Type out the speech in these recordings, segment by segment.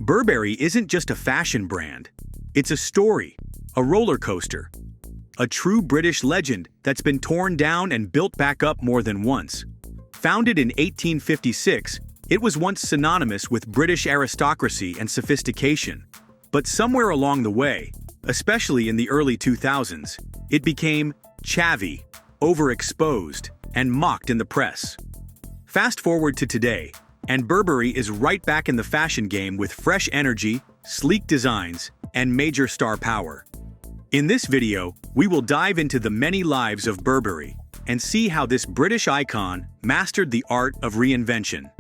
Burberry isn't just a fashion brand. It's a story, a roller coaster, a true British legend that's been torn down and built back up more than once. Founded in 1856, it was once synonymous with British aristocracy and sophistication. But somewhere along the way, especially in the early 2000s, it became chavvy, overexposed, and mocked in the press. Fast forward to today, and Burberry is right back in the fashion game with fresh energy, sleek designs, and major star power. In this video, we will dive into the many lives of Burberry and see how this British icon mastered the art of reinvention.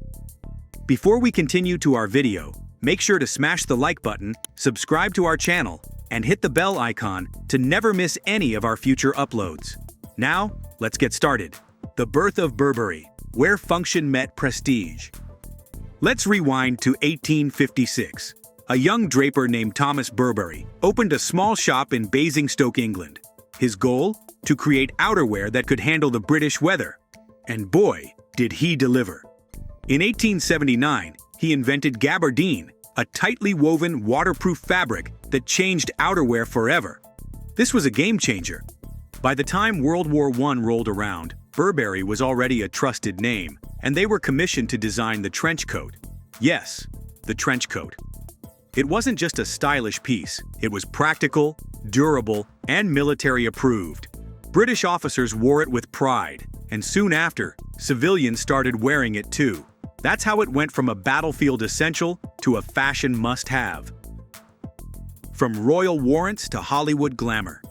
Before we continue to our video, make sure to smash the like button, subscribe to our channel, and hit the bell icon to never miss any of our future uploads. Now, let's get started. The birth of Burberry, where function met prestige. Let's rewind to 1856. A young draper named Thomas Burberry opened a small shop in Basingstoke, England. His goal? To create outerwear that could handle the British weather. And boy, did he deliver. In 1879, he invented gabardine, a tightly woven, waterproof fabric that changed outerwear forever. This was a game changer. By the time World War I rolled around, Burberry was already a trusted name, and they were commissioned to design the trench coat. Yes, the trench coat. It wasn't just a stylish piece, it was practical, durable, and military approved. British officers wore it with pride, and soon after, civilians started wearing it too. That's how it went from a battlefield essential to a fashion must-have. From royal warrants to Hollywood glamour.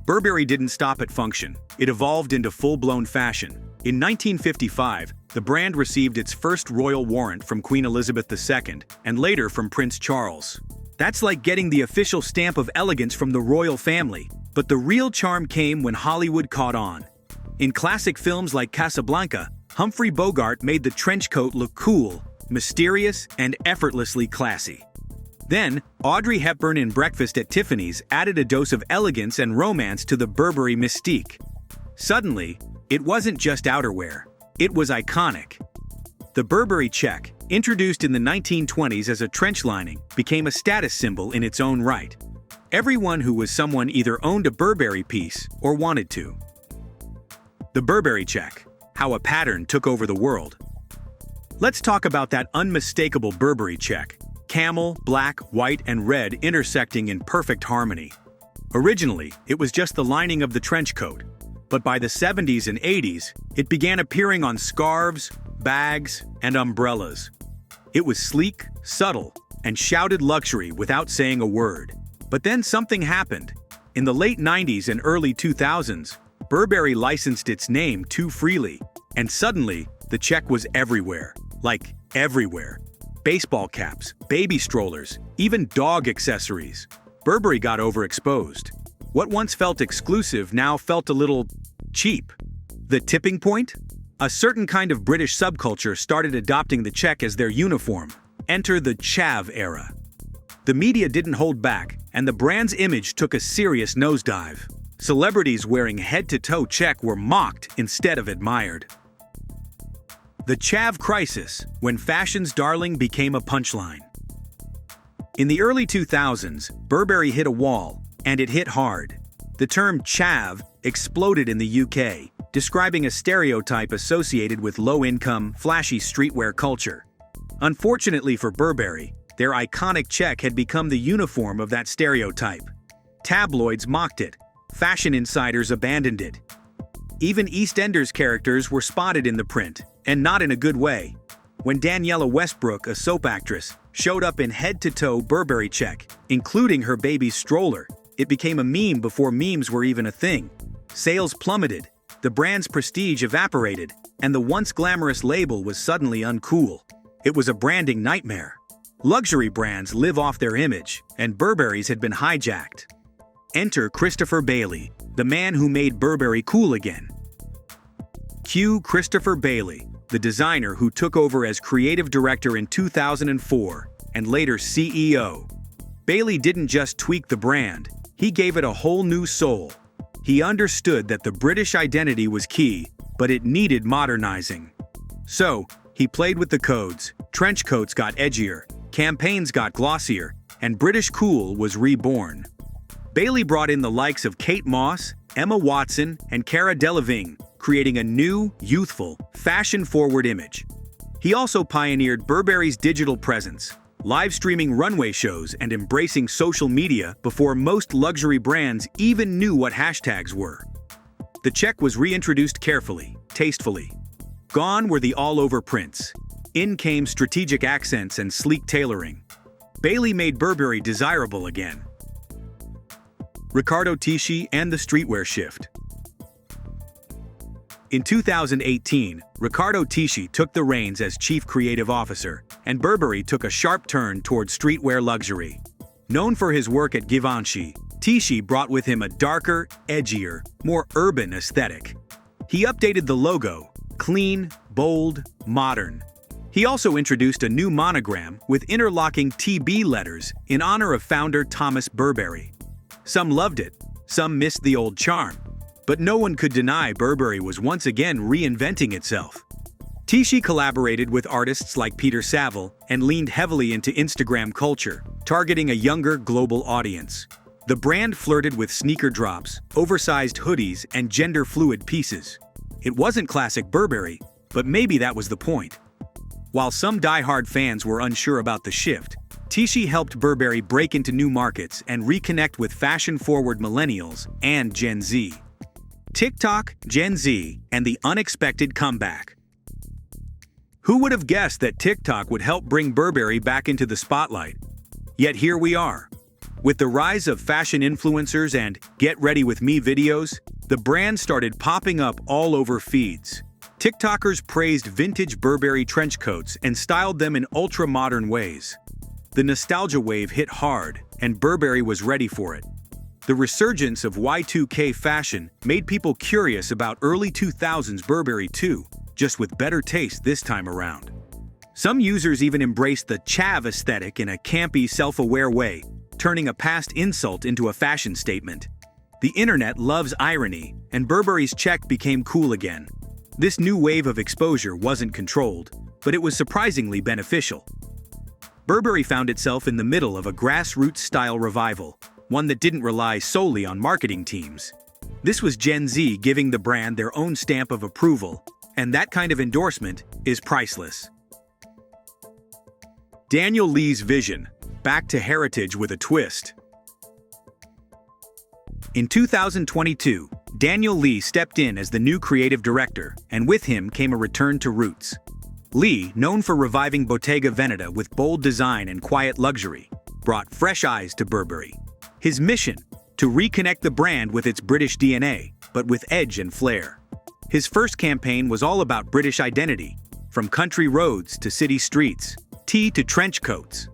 Burberry didn't stop at function. It evolved into full-blown fashion. In 1955, the brand received its first royal warrant from Queen Elizabeth II, and later from Prince Charles. That's like getting the official stamp of elegance from the royal family. But the real charm came when Hollywood caught on. In classic films like Casablanca, Humphrey Bogart made the trench coat look cool, mysterious, and effortlessly classy. Then, Audrey Hepburn in Breakfast at Tiffany's added a dose of elegance and romance to the Burberry mystique. Suddenly, it wasn't just outerwear. It was iconic. The Burberry check, introduced in the 1920s as a trench lining, became a status symbol in its own right. Everyone who was someone either owned a Burberry piece or wanted to. The Burberry check, how a pattern took over the world. Let's talk about that unmistakable Burberry check. Camel, black, white, and red intersecting in perfect harmony. Originally, it was just the lining of the trench coat. But by the 70s and 80s, it began appearing on scarves, bags, and umbrellas. It was sleek, subtle, and shouted luxury without saying a word. But then something happened. In the late 90s and early 2000s, Burberry licensed its name too freely, and suddenly, the check was everywhere. Like, everywhere. Baseball caps, baby strollers, even dog accessories. Burberry got overexposed. What once felt exclusive now felt a little cheap. The tipping point? A certain kind of British subculture started adopting the check as their uniform. Enter the chav era. The media didn't hold back, and the brand's image took a serious nosedive. Celebrities wearing head-to-toe check were mocked instead of admired. The chav crisis, when fashion's darling became a punchline. In the early 2000s, Burberry hit a wall, and it hit hard. The term chav exploded in the UK, describing a stereotype associated with low-income, flashy streetwear culture. Unfortunately for Burberry, their iconic check had become the uniform of that stereotype. Tabloids mocked it. Fashion insiders abandoned it. Even EastEnders characters were spotted in the print, and not in a good way. When Daniela Westbrook, a soap actress, showed up in head-to-toe Burberry check, including her baby's stroller, it became a meme before memes were even a thing. Sales plummeted, the brand's prestige evaporated, and the once glamorous label was suddenly uncool. It was a branding nightmare. Luxury brands live off their image, and Burberry's had been hijacked. Enter Christopher Bailey, the man who made Burberry cool again. Cue Christopher Bailey, the designer who took over as creative director in 2004 and later CEO. Bailey didn't just tweak the brand, he gave it a whole new soul. He understood that the British identity was key, but it needed modernizing. So, He played with the codes, trench coats got edgier, campaigns got glossier, and British cool was reborn. Bailey brought in the likes of Kate Moss, Emma Watson, and Cara Delevingne, creating a new, youthful, fashion-forward image. He also pioneered Burberry's digital presence, live streaming runway shows and embracing social media before most luxury brands even knew what hashtags were. The check was reintroduced carefully, tastefully. Gone were the all-over prints. In came strategic accents and sleek tailoring. Bailey made Burberry desirable again. Riccardo Tisci and the streetwear shift. In 2018, Riccardo Tisci took the reins as chief creative officer, and Burberry took a sharp turn toward streetwear luxury. Known for his work at Givenchy, Tisci brought with him a darker, edgier, more urban aesthetic. He updated the logo, clean, bold, modern. He also introduced a new monogram with interlocking TB letters in honor of founder Thomas Burberry. Some loved it, some missed the old charm. But no one could deny Burberry was once again reinventing itself. Tisci collaborated with artists like Peter Saville and leaned heavily into Instagram culture, targeting a younger global audience. The brand flirted with sneaker drops, oversized hoodies, and gender-fluid pieces. It wasn't classic Burberry, but maybe that was the point. While some die-hard fans were unsure about the shift, Tisci helped Burberry break into new markets and reconnect with fashion-forward millennials and Gen Z. TikTok, Gen Z, and the unexpected comeback. Who would have guessed that TikTok would help bring Burberry back into the spotlight? Yet here we are. With the rise of fashion influencers and "Get Ready With Me" videos, the brand started popping up all over feeds. TikTokers praised vintage Burberry trench coats and styled them in ultra-modern ways. The nostalgia wave hit hard, and Burberry was ready for it. The resurgence of Y2K fashion made people curious about early 2000s Burberry too, just with better taste this time around. Some users even embraced the chav aesthetic in a campy, self-aware way, turning a past insult into a fashion statement. The internet loves irony, and Burberry's check became cool again. This new wave of exposure wasn't controlled, but it was surprisingly beneficial. Burberry found itself in the middle of a grassroots-style revival, one that didn't rely solely on marketing teams. This was Gen Z giving the brand their own stamp of approval, and that kind of endorsement is priceless. Daniel Lee's vision, back to heritage with a twist. In 2022, Daniel Lee stepped in as the new creative director, and with him came a return to roots. Lee, known for reviving Bottega Veneta with bold design and quiet luxury, brought fresh eyes to Burberry. His mission? To reconnect the brand with its British DNA, but with edge and flair. His first campaign was all about British identity, from country roads to city streets, tea to trench coats.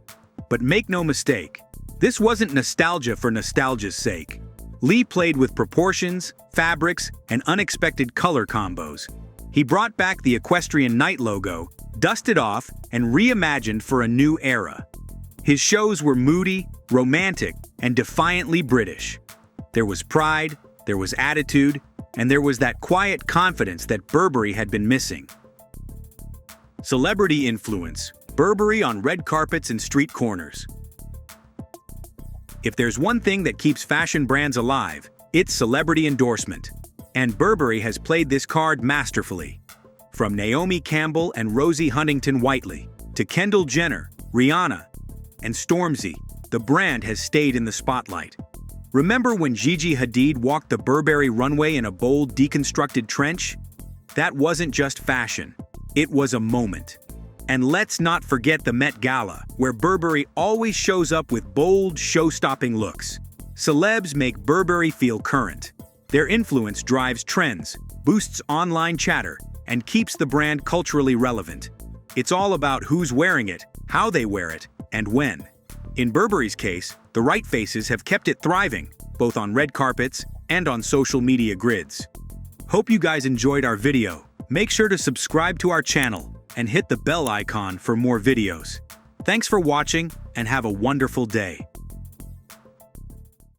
But make no mistake, this wasn't nostalgia for nostalgia's sake. Lee played with proportions, fabrics, and unexpected color combos. He brought back the equestrian knight logo, dusted off, and reimagined for a new era. His shows were moody, romantic, and defiantly British. There was pride, there was attitude, and there was that quiet confidence that Burberry had been missing. Celebrity influence, Burberry on red carpets and street corners. If there's one thing that keeps fashion brands alive, it's celebrity endorsement. And Burberry has played this card masterfully. From Naomi Campbell and Rosie Huntington-Whiteley to Kendall Jenner, Rihanna, and Stormzy, the brand has stayed in the spotlight. Remember when Gigi Hadid walked the Burberry runway in a bold, deconstructed trench? That wasn't just fashion, it was a moment. And let's not forget the Met Gala, where Burberry always shows up with bold, show-stopping looks. Celebs make Burberry feel current. Their influence drives trends, boosts online chatter, and keeps the brand culturally relevant. It's all about who's wearing it, how they wear it, and when. In Burberry's case, the right faces have kept it thriving, both on red carpets and on social media grids. Hope you guys enjoyed our video. Make sure to subscribe to our channel and hit the bell icon for more videos. Thanks for watching and have a wonderful day.